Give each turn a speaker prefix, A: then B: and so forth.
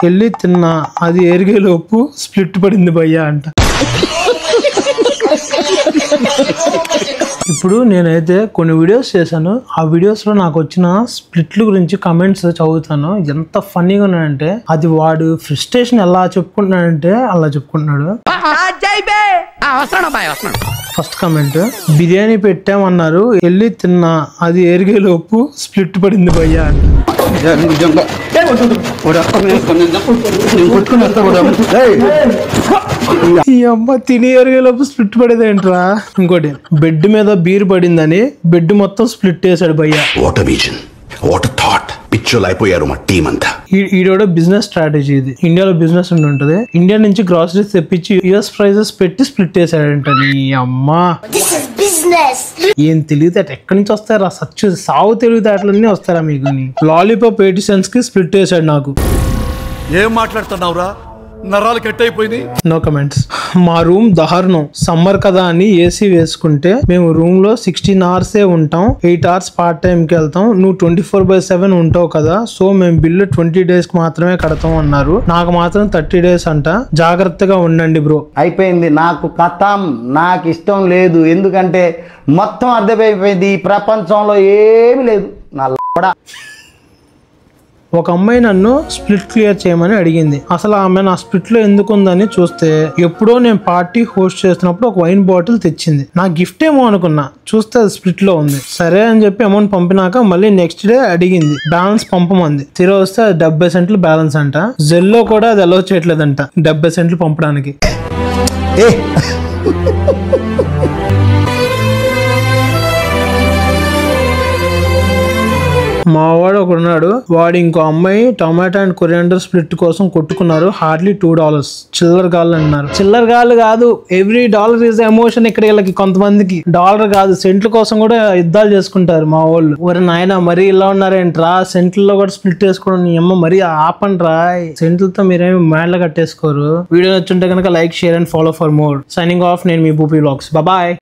A: వెళ్ళి తిన్నా, అది ఎరిగేలోపు స్ప్లిట్ పడింది భయ్యా అంట. ఇప్పుడు నేనైతే కొన్ని వీడియోస్ చేశాను. ఆ వీడియోస్ లో నాకు వచ్చిన స్ప్లిట్ల గురించి కమెంట్స్ చదువుతాను. ఎంత ఫన్నీగా ఉన్నాడంటే, అది వాడు ఫ్రస్ట్రేషన్ ఎలా చెప్పుకుంటున్నాడంటే అలా చెప్పుకుంటున్నాడు. ఫస్ట్ కమెంట్, బిర్యానీ పెట్టామన్నారు, వెళ్ళి తిన్నా, అది ఎరిగేలోపు స్ప్లిట్ పడింది భయ్యా అంట. ఈ అమ్మ తిని ఎరిగేలోపు స్ప్లిట్ పడేది ఏంట్రా. ఇంకోటి, బెడ్ మీద బీర్ పడిందని బెడ్ మొత్తం స్ప్లిట్ చేశాడు భయ్యా. ఈడోడ బిజినెస్ స్ట్రాటజీ ఇది. ఇండియాలో బిజినెస్ ఉంటది, ఇండియా నుంచి గ్రాసరీస్ తెప్పించి యూఎస్ ప్రైజెస్ పెట్టి స్ప్లిట్ చేశాడంట. నీ అమ్మా ఏం తెలివితేట ఎక్కడి నుంచి వస్తారా, సచ్చు సావు తెలివితేటలన్నీ వస్తారా మీకు? లాలీపాప్ 80 cents కి స్ప్లిట్ చేశాడు నాకు.
B: ఏం మాట్లాడుతున్నావురా, నరాలు కట్ అయిపోయింది.
A: No comments. మా రూమ్ దారుణం, సమ్మర్ కదా అని ఏసీ వేసుకుంటే మేము రూమ్ లో 16 hours ఉంటాం, 8 hours పార్ట్ టైం కి వెళ్తాం. నువ్వు 24/7 ఉంటావు కదా, సో మేము బిల్లు 20 days కి మాత్రమే కడతాం అన్నారు. నాకు మాత్రం 30 days అంట. జాగ్రత్తగా ఉండండి బ్రో.
C: అయిపోయింది, నాకు కథం, నాకు ఇష్టం లేదు. ఎందుకంటే మొత్తం అర్థమైపోయింది, ఈ ప్రపంచంలో ఏమి లేదు. నా
A: ఒక అమ్మాయి నన్ను స్ప్లిట్ క్లియర్ చేయమని అడిగింది. అసలు ఆమె నా స్ప్లిట్ లో ఎందుకు ఉందని చూస్తే, ఎప్పుడో నేను పార్టీ హోస్ట్ చేస్తున్నప్పుడు ఒక వైన్ బాటిల్ తెచ్చింది. నా గిఫ్ట్ ఏమో అనుకున్నా, చూస్తే అది స్ప్లిట్ లో ఉంది. సరే అని చెప్పి అమౌంట్ పంపినాక మళ్ళీ నెక్స్ట్ డే అడిగింది, బ్యాలెన్స్ పంపమంది. తిరిగి వస్తే అది 70 cents బ్యాలెన్స్ అంట. జెల్లో కూడా అది అలౌ చేయట్లేదంట 70 cents పంపడానికి. మా వాడు ఒకడున్నాడు, వాడు ఇంకో అమ్మాయి టొమాటో అండ్ కొరియాండర్ స్ప్లిట్ కోసం కొట్టుకున్నారు. హార్డ్లీ $2. చిల్లర గాళ్ళు అన్నారు. చిల్లర గాళ్ళు కాదు, ఎవ్రీ డాలర్ ఈజ్ ఎమోషన్. ఇక్కడ వీళ్ళకి కొంతమందికి డాలర్ కాదు, సెంట్ల కోసం కూడా యుద్ధాలు చేసుకుంటారు మా వాళ్ళు. ఒరే నాయన, మరీ ఇలా ఉన్నారేంట్రా, సెంట్లలో కూడా స్ప్లిట్ చేసుకోవడం నీ అమ్మ మరీ ఆపండ్రా. సెంట్లతో మీరేమి మేడలు కట్టేసుకోరు. వీడియో నచ్చుంటే కనుక like, share and follow for more. Signing off, నేను మీ భూపీ వ్లాగ్స్. బాయ్.